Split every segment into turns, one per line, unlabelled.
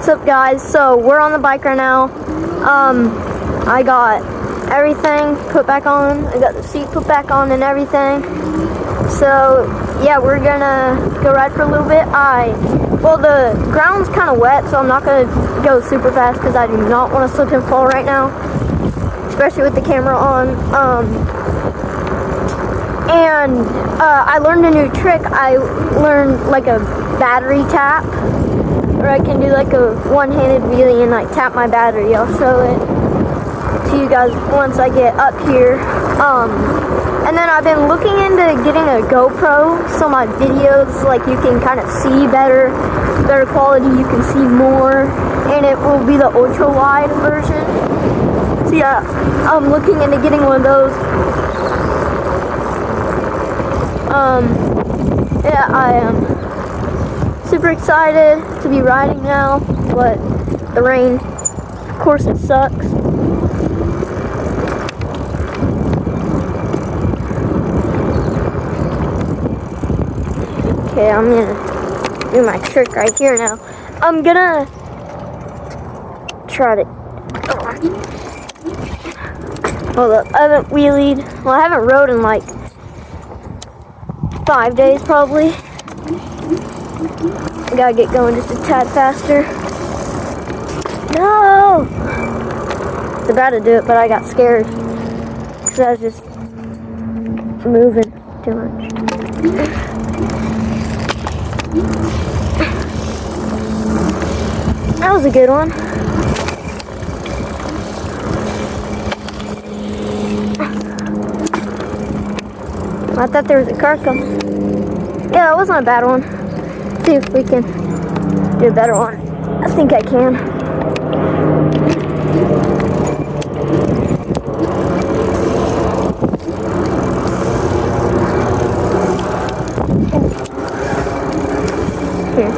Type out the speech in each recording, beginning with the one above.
What's up, guys? So we're on the bike right now. I got everything put back on. I got the seat put back on and everything. So yeah, we're gonna go ride for a little bit. Well, the ground's kind of wet, so I'm not gonna go super fast because I do not want to slip and fall right now, especially with the camera on. I learned a new trick. I learned like a battery tap, or I can do like a one-handed wheelie and like tap my battery. I'll show it to you guys once I get up here. And then I've been looking into getting a GoPro, so my videos, like, you can kind of see better quality, you can see more, and it will be the ultra wide version. So yeah, I'm looking into getting one of those. Yeah, I am super excited to be riding now, but the rain, of course, it sucks. Okay, I'm gonna do my trick right here now. I'm gonna try to, hold up, I haven't wheelied, well, I haven't rode in like 5 days probably. I gotta get going just a tad faster. No! I was about to do it, but I got scared because I was just moving too much. That was a good one. I thought there was a car coming. Yeah, that wasn't a bad one. See if we can do a better one. I think I can. Here.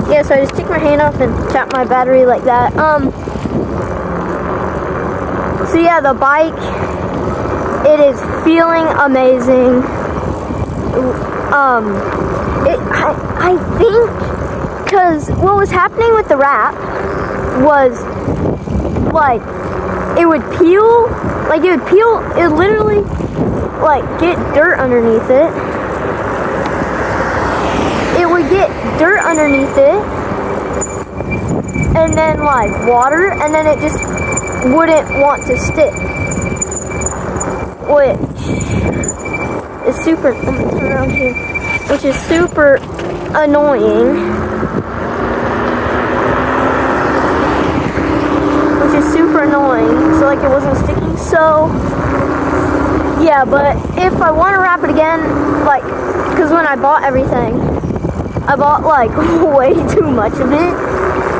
Yeah, so I just take my hand off and tap my battery like that. So yeah, the bike, it is feeling amazing. I think, because what was happening with the wrap was, like, it would peel, it would literally, like, get dirt underneath it. It would get dirt underneath it, and then, like, water, and then it just wouldn't want to stick, which is super, I'm gonna turn around here, which is super annoying. So like it wasn't sticking, so yeah, but if I want to wrap it again, like, because when I bought everything, I bought like way too much of it.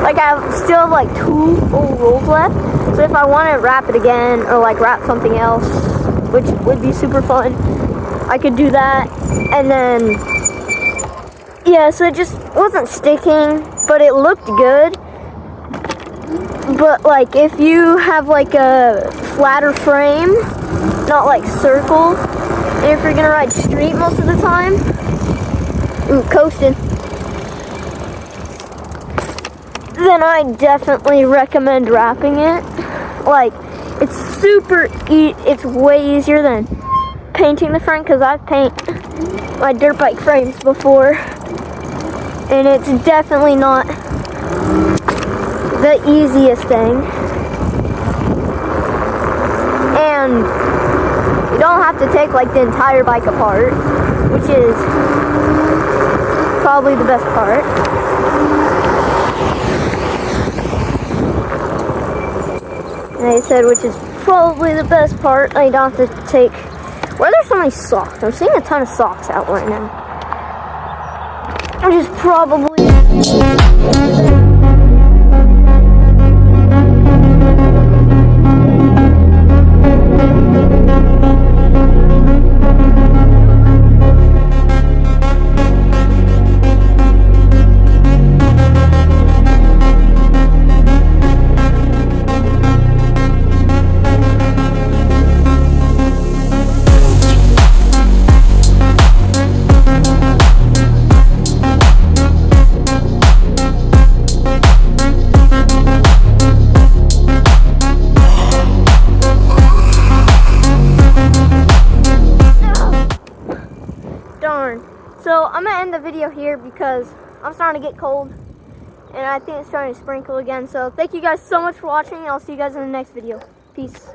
Like I still have like 2 full rolls left, so if I want to wrap it again or like wrap something else, which would be super fun, I could do that. And then yeah, so it just wasn't sticking, but it looked good. But like if you have like a flatter frame, not like circle, and if you're gonna ride street most of the time, ooh, coasting, then I definitely recommend wrapping it. Like, it's it's way easier than painting the front, because I've painted my dirt bike frames before, and it's definitely not the easiest thing. And you don't have to take like the entire bike apart, which is probably the best part. And I said, which is probably the best part. I don't have to take. Why are there so many socks? I'm seeing a ton of socks out right now, which is probably darn. So I'm gonna end the video here because I'm starting to get cold and I think it's starting to sprinkle again. So thank you guys so much for watching. I'll see you guys in the next video. Peace.